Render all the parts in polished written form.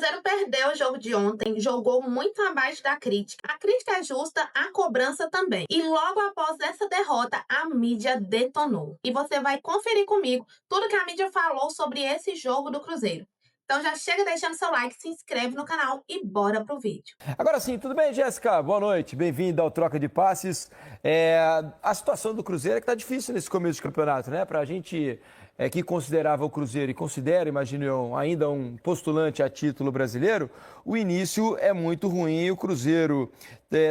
Cruzeiro perdeu o jogo de ontem, jogou muito abaixo da crítica. A crítica é justa, a cobrança também. E logo após essa derrota, a mídia detonou. E você vai conferir comigo tudo que a mídia falou sobre esse jogo do Cruzeiro. Então já chega deixando seu like, se inscreve no canal e bora pro vídeo. Agora sim, tudo bem, Jéssica? Boa noite, bem-vinda ao Troca de Passes. A situação do Cruzeiro é que tá difícil nesse começo de campeonato, né? Pra gente que considerava o Cruzeiro e considera, imagino eu, ainda um postulante a título brasileiro, o início é muito ruim. O Cruzeiro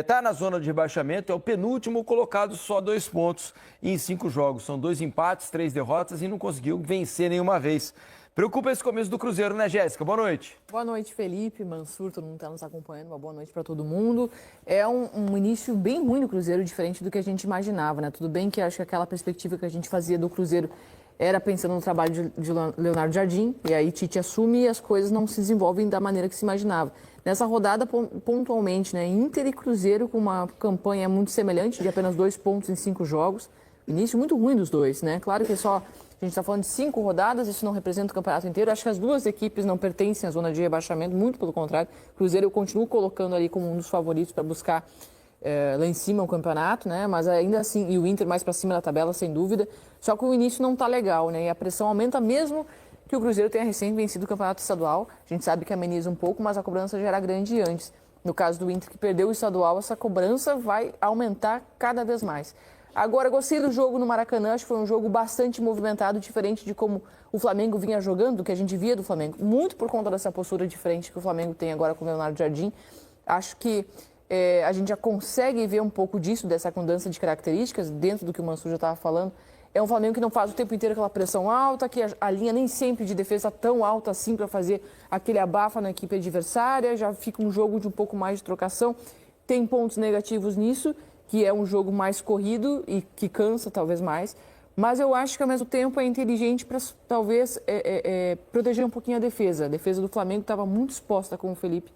tá na zona de rebaixamento, é o penúltimo colocado, só 2 pontos em 5 jogos. São 2 empates, 3 derrotas e não conseguiu vencer nenhuma vez. Preocupa esse começo do Cruzeiro, né, Jéssica? Boa noite. Boa noite, Felipe, Mansur, todo mundo está nos acompanhando. Uma boa noite para todo mundo. É um início bem ruim no Cruzeiro, diferente do que a gente imaginava, né? Tudo bem que acho que aquela perspectiva que a gente fazia do Cruzeiro era pensando no trabalho de Leonardo Jardim, e aí Tite assume e as coisas não se desenvolvem da maneira que se imaginava. Nessa rodada, pontualmente, né, Inter e Cruzeiro com uma campanha muito semelhante, de apenas 2 pontos em 5 jogos. Início muito ruim dos dois, né? Claro que a gente está falando de 5 rodadas, isso não representa o campeonato inteiro. Acho que as duas equipes não pertencem à zona de rebaixamento, muito pelo contrário. O Cruzeiro eu continuo colocando ali como um dos favoritos para buscar lá em cima o campeonato, né? Mas ainda assim, e o Inter mais para cima da tabela, sem dúvida. Só que o início não está legal, né? E a pressão aumenta mesmo que o Cruzeiro tenha recém vencido o campeonato estadual. A gente sabe que ameniza um pouco, mas a cobrança já era grande antes. No caso do Inter, que perdeu o estadual, essa cobrança vai aumentar cada vez mais. Agora, gostei do jogo no Maracanã, acho que foi um jogo bastante movimentado, diferente de como o Flamengo vinha jogando, do que a gente via do Flamengo, muito por conta dessa postura diferente que o Flamengo tem agora com o Leonardo Jardim. Acho que a gente já consegue ver um pouco disso, dessa mudança de características, dentro do que o Mansur já estava falando. É um Flamengo que não faz o tempo inteiro aquela pressão alta, que a linha nem sempre de defesa está tão alta assim para fazer aquele abafa na equipe adversária, já fica um jogo de um pouco mais de trocação. Tem pontos negativos nisso, que é um jogo mais corrido e que cansa talvez mais, mas eu acho que ao mesmo tempo é inteligente para talvez proteger um pouquinho a defesa. A defesa do Flamengo estava muito exposta com o Felipe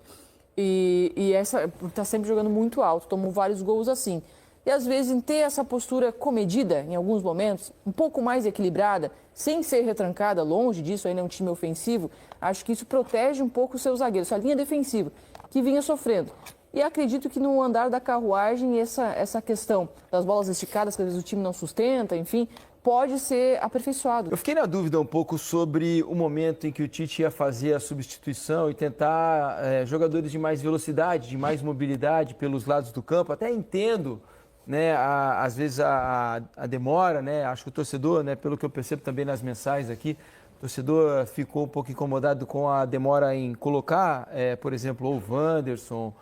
e essa está sempre jogando muito alto, tomou vários gols assim. E às vezes em ter essa postura comedida em alguns momentos, um pouco mais equilibrada, sem ser retrancada, longe disso, ainda é um time ofensivo, acho que isso protege um pouco os seus zagueiros, sua linha defensiva, que vinha sofrendo. E acredito que no andar da carruagem, essa questão das bolas esticadas, que às vezes o time não sustenta, enfim, pode ser aperfeiçoado. Eu fiquei na dúvida um pouco sobre o momento em que o Tite ia fazer a substituição e tentar jogadores de mais velocidade, de mais mobilidade pelos lados do campo. Até entendo, né, às vezes a demora, né? Acho que o torcedor, né, pelo que eu percebo também nas mensagens aqui, o torcedor ficou um pouco incomodado com a demora em colocar, por exemplo, o Wanderson,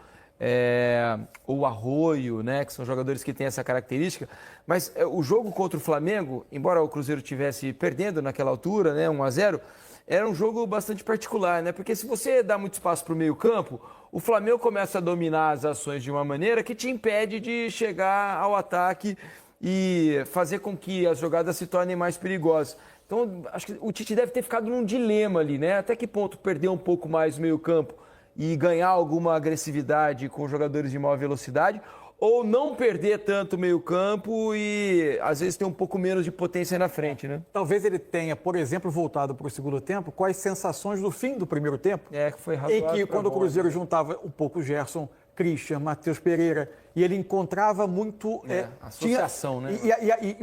o Arroio, né, que são jogadores que têm essa característica, mas o jogo contra o Flamengo, embora o Cruzeiro estivesse perdendo naquela altura, né, 1-0, era um jogo bastante particular, né, porque se você dá muito espaço para o meio-campo, o Flamengo começa a dominar as ações de uma maneira que te impede de chegar ao ataque e fazer com que as jogadas se tornem mais perigosas. Então, acho que o Tite deve ter ficado num dilema ali, né, até que ponto perder um pouco mais o meio-campo e ganhar alguma agressividade com jogadores de maior velocidade, ou não perder tanto o meio-campo e, às vezes, ter um pouco menos de potência na frente, né? Talvez ele tenha, por exemplo, voltado para o segundo tempo com as sensações do fim do primeiro tempo. Que foi razoável. Em que, quando o Cruzeiro juntava um pouco Gerson, Christian, Matheus Pereira, e ele encontrava muito... associação, né?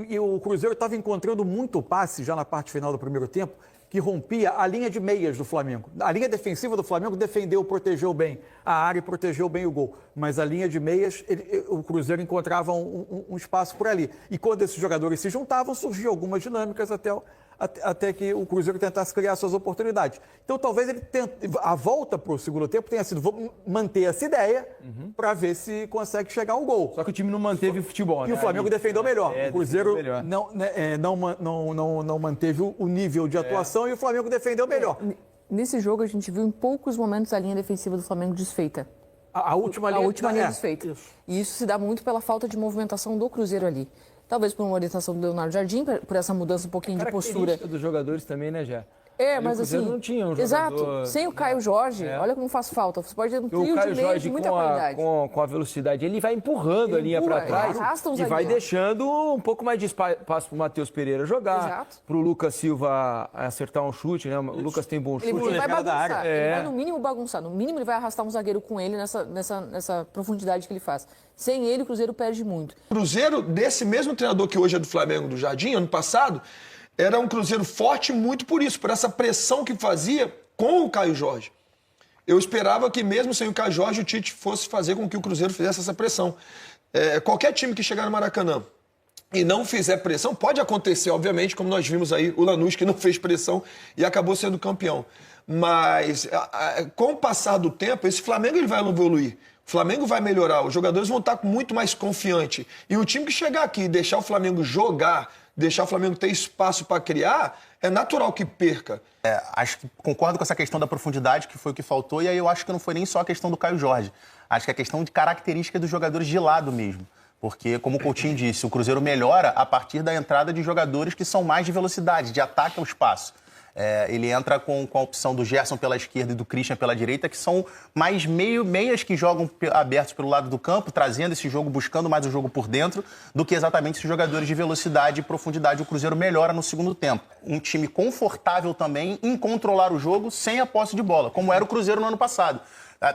E o Cruzeiro estava encontrando muito passe já na parte final do primeiro tempo, que rompia a linha de meias do Flamengo. A linha defensiva do Flamengo defendeu, protegeu bem a área e protegeu bem o gol. Mas a linha de meias, o Cruzeiro encontrava um espaço por ali. E quando esses jogadores se juntavam, surgiam algumas dinâmicas até que o Cruzeiro tentasse criar suas oportunidades. Então, talvez a volta para o segundo tempo tenha sido manter essa ideia para ver se consegue chegar ao gol. Só que o time não manteve o futebol, né? E o Flamengo defendeu melhor. O Cruzeiro melhor. não manteve o nível de atuação e o Flamengo defendeu melhor. Nesse jogo, a gente viu em poucos momentos a linha defensiva do Flamengo desfeita. A última linha desfeita. E isso se dá muito pela falta de movimentação do Cruzeiro ali. Talvez por uma orientação do Leonardo Jardim, por essa mudança um pouquinho de postura. Dos jogadores também, né, Jé? Mas o Cruzeiro assim, não tinha um exato, jogador... sem o Caio Jorge, olha como faz falta. Você pode ter um trio de Caio meio Jorge, de muita com qualidade. com a velocidade, ele vai empurrando a linha para trás arrasta um e vai zagueiro. deixando um pouco mais de espaço para o Matheus Pereira jogar, Exato. para o Lucas Silva acertar um chute, né? O Lucas tem bom chute. Ele vai bagunçar, ele É. vai no mínimo bagunçar, no mínimo ele vai arrastar um zagueiro com ele nessa profundidade que ele faz. Sem ele, o Cruzeiro perde muito. O Cruzeiro, desse mesmo treinador que hoje é do Flamengo, do Jardim, ano passado, era um Cruzeiro forte muito por isso, por essa pressão que fazia com o Caio Jorge. Eu esperava que mesmo sem o Caio Jorge, o Tite fosse fazer com que o Cruzeiro fizesse essa pressão. Qualquer time que chegar no Maracanã e não fizer pressão, pode acontecer, obviamente, como nós vimos aí, o Lanús que não fez pressão e acabou sendo campeão. Mas com o passar do tempo, esse Flamengo ele vai evoluir. O Flamengo vai melhorar, os jogadores vão estar muito mais confiantes. E o time que chegar aqui e deixar o Flamengo jogar, deixar o Flamengo ter espaço para criar, é natural que perca. Acho que concordo com essa questão da profundidade, que foi o que faltou, e aí eu acho que não foi nem só a questão do Caio Jorge. Acho que é a questão de característica dos jogadores de lado mesmo. Porque, como o Coutinho disse, o Cruzeiro melhora a partir da entrada de jogadores que são mais de velocidade, de ataque ao espaço. Ele entra com a opção do Gerson pela esquerda e do Christian pela direita, que são mais meias que jogam abertos pelo lado do campo, trazendo esse jogo, buscando mais o jogo por dentro, do que exatamente esses jogadores de velocidade e profundidade. O Cruzeiro melhora no segundo tempo. Um time confortável também em controlar o jogo sem a posse de bola, como era o Cruzeiro no ano passado.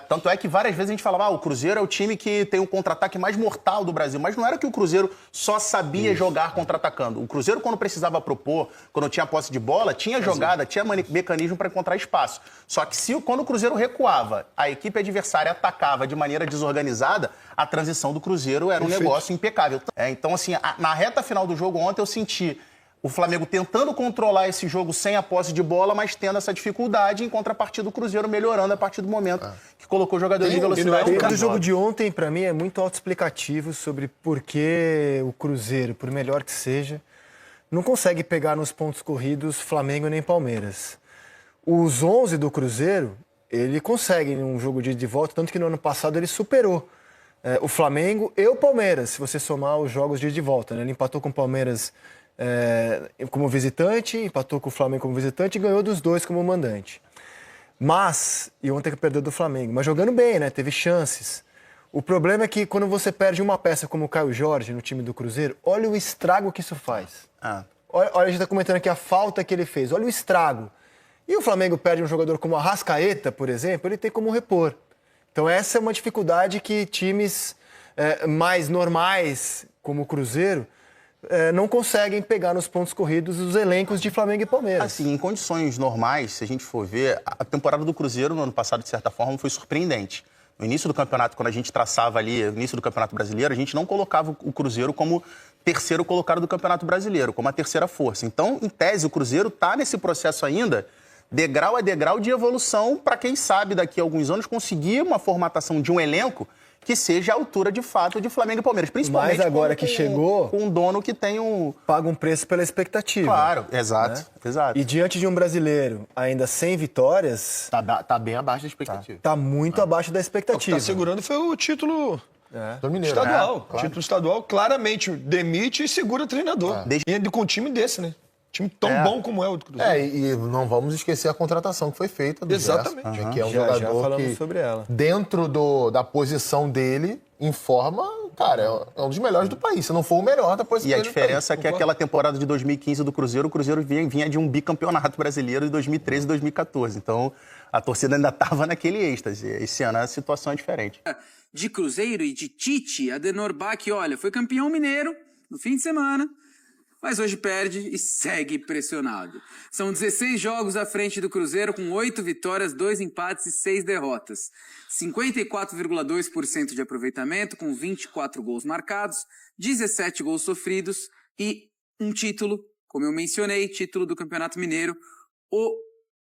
Tanto é que várias vezes a gente falava, o Cruzeiro é o time que tem o contra-ataque mais mortal do Brasil. Mas não era que o Cruzeiro só sabia jogar contra-atacando. O Cruzeiro, quando precisava propor, quando tinha posse de bola, tinha jogada, tinha mecanismo para encontrar espaço. Só que quando o Cruzeiro recuava, a equipe adversária atacava de maneira desorganizada, a transição do Cruzeiro era um negócio impecável. Então, assim, na reta final do jogo ontem eu senti o Flamengo tentando controlar esse jogo sem a posse de bola, mas tendo essa dificuldade, em contrapartida do Cruzeiro melhorando a partir do momento que colocou jogadores de velocidade. O jogo de ontem, para mim, é muito autoexplicativo sobre por que o Cruzeiro, por melhor que seja, não consegue pegar nos pontos corridos Flamengo nem Palmeiras. Os 11 do Cruzeiro, ele consegue num jogo de volta, tanto que no ano passado ele superou o Flamengo e o Palmeiras, se você somar os jogos de volta, né? Ele empatou com o Palmeiras como visitante, empatou com o Flamengo como visitante e ganhou dos dois como mandante. E ontem que perdeu do Flamengo, mas jogando bem, né? Teve chances. O problema é que quando você perde uma peça como o Caio Jorge no time do Cruzeiro, olha o estrago que isso faz. Olha, a gente está comentando aqui a falta que ele fez, olha o estrago. E o Flamengo perde um jogador como o Arrascaeta, por exemplo, ele tem como repor. Então essa é uma dificuldade que times mais normais, como o Cruzeiro, não conseguem pegar nos pontos corridos os elencos de Flamengo e Palmeiras. Assim, em condições normais, se a gente for ver, a temporada do Cruzeiro no ano passado, de certa forma, foi surpreendente. No início do campeonato, quando a gente traçava ali, no início do Campeonato Brasileiro, a gente não colocava o Cruzeiro como terceiro colocado do Campeonato Brasileiro, como a terceira força. Então, em tese, o Cruzeiro está nesse processo ainda, degrau a degrau de evolução, para quem sabe daqui a alguns anos conseguir uma formatação de um elenco que seja a altura, de fato, de Flamengo e Palmeiras. Principalmente mas agora que chegou, com um dono que tem paga um preço pela expectativa. Claro, exato, né? Exato. E diante de um brasileiro ainda sem vitórias... Tá bem abaixo da expectativa. Tá muito abaixo da expectativa. O que está segurando foi o título do Mineiro, estadual. Claro. Título estadual claramente demite e segura trem-treinador. E com um time desse, né? Time tão bom como é o do Cruzeiro. E não vamos esquecer a contratação que foi feita do Exatamente. Gerson, que é um Já jogador falamos que, sobre ela. dentro da posição dele, em forma, cara, é um dos melhores do país. Se não for o melhor da posição E a dele diferença é que aquela temporada de 2015 do Cruzeiro, o Cruzeiro vinha de um bicampeonato brasileiro de 2013 e 2014. Então, a torcida ainda estava naquele êxtase. Esse ano a situação é diferente. De Cruzeiro e de Tite, Adenor Bach, olha, foi campeão mineiro no fim de semana, mas hoje perde e segue pressionado. São 16 jogos à frente do Cruzeiro, com 8 vitórias, 2 empates e 6 derrotas. 54,2% de aproveitamento, com 24 gols marcados, 17 gols sofridos e um título, como eu mencionei, título do Campeonato Mineiro. O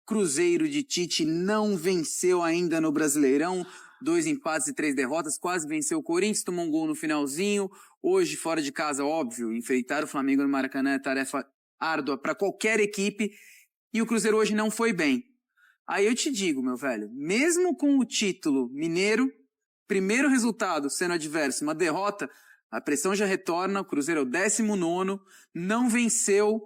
Cruzeiro de Tite não venceu ainda no Brasileirão, 2 empates e 3 derrotas, quase venceu o Corinthians, tomou um gol no finalzinho. Hoje, fora de casa, óbvio, enfrentar o Flamengo no Maracanã é tarefa árdua para qualquer equipe, e o Cruzeiro hoje não foi bem. Aí eu te digo, meu velho, mesmo com o título mineiro, primeiro resultado sendo adverso, uma derrota, a pressão já retorna, o Cruzeiro é o 19º, não venceu.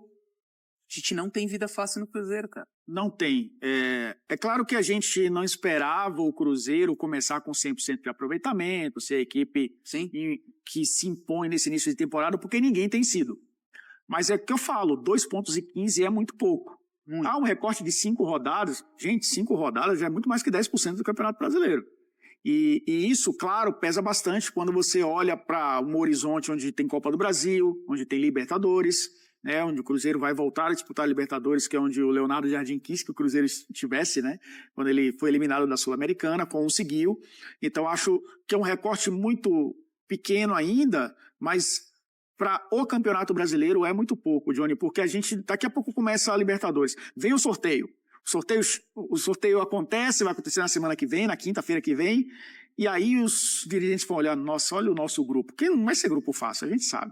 A gente não tem vida fácil no Cruzeiro, cara. Não tem. É claro que a gente não esperava o Cruzeiro começar com 100% de aproveitamento, ser a equipe que se impõe nesse início de temporada, porque ninguém tem sido. Mas é o que eu falo, 2 pontos e 15 é muito pouco. Há um recorte de 5 rodadas. Gente, 5 rodadas já é muito mais que 10% do Campeonato Brasileiro. E isso, claro, pesa bastante quando você olha para um horizonte onde tem Copa do Brasil, onde tem Libertadores, né, onde o Cruzeiro vai voltar a disputar a Libertadores, que é onde o Leonardo Jardim quis que o Cruzeiro estivesse, né, quando ele foi eliminado da Sul-Americana, conseguiu. Então, acho que é um recorte muito pequeno ainda, mas para o Campeonato Brasileiro é muito pouco, Johnny, porque a gente, daqui a pouco começa a Libertadores. Vem o sorteio. O sorteio acontece, vai acontecer na semana que vem, na quinta-feira que vem, e aí os dirigentes vão olhar, nossa, olha o nosso grupo, que não vai ser grupo fácil, a gente sabe.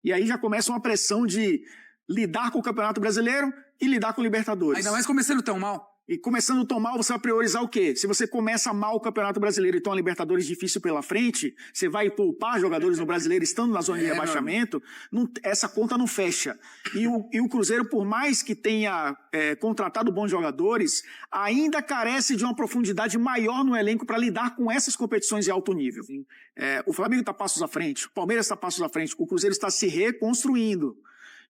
E aí já começa uma pressão de lidar com o Campeonato Brasileiro e lidar com o Libertadores. Ainda mais começando tão mal. E começando tão mal, você vai priorizar o quê? Se você começa mal o Campeonato Brasileiro e tem uma Libertadores difícil pela frente, você vai poupar jogadores no Brasileiro estando na zona de rebaixamento, essa conta não fecha. E o Cruzeiro, por mais que tenha contratado bons jogadores, ainda carece de uma profundidade maior no elenco para lidar com essas competições de alto nível. O Flamengo está passos à frente, o Palmeiras está passos à frente, o Cruzeiro está se reconstruindo.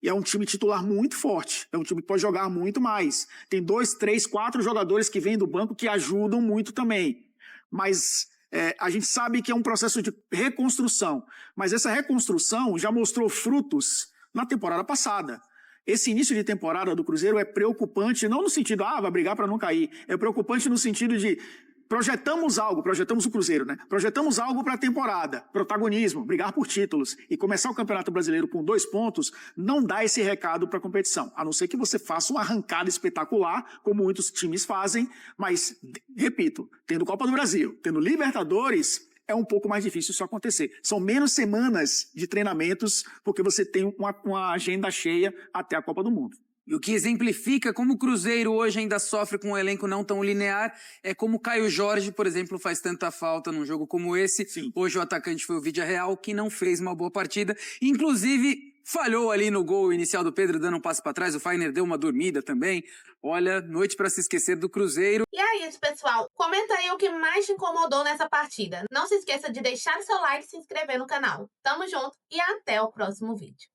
E é um time titular muito forte. É um time que pode jogar muito mais. Tem 2, 3, 4 jogadores que vêm do banco que ajudam muito também. Mas a gente sabe que é um processo de reconstrução. Mas essa reconstrução já mostrou frutos na temporada passada. Esse início de temporada do Cruzeiro é preocupante, não no sentido, vai brigar para não cair. É preocupante no sentido de projetamos o Cruzeiro, né? Projetamos algo para a temporada, protagonismo, brigar por títulos e começar o Campeonato Brasileiro com 2 pontos, não dá esse recado para a competição, a não ser que você faça uma arrancada espetacular, como muitos times fazem, mas, repito, tendo Copa do Brasil, tendo Libertadores, é um pouco mais difícil isso acontecer. São menos semanas de treinamentos, porque você tem uma agenda cheia até a Copa do Mundo. E o que exemplifica como o Cruzeiro hoje ainda sofre com um elenco não tão linear é como o Caio Jorge, por exemplo, faz tanta falta num jogo como esse. Sim. Hoje o atacante foi o Villarreal, que não fez uma boa partida. Inclusive, falhou ali no gol inicial do Pedro, dando um passo para trás. O Fagner deu uma dormida também. Olha, noite para se esquecer do Cruzeiro. E é isso, pessoal. Comenta aí o que mais te incomodou nessa partida. Não se esqueça de deixar seu like e se inscrever no canal. Tamo junto e até o próximo vídeo.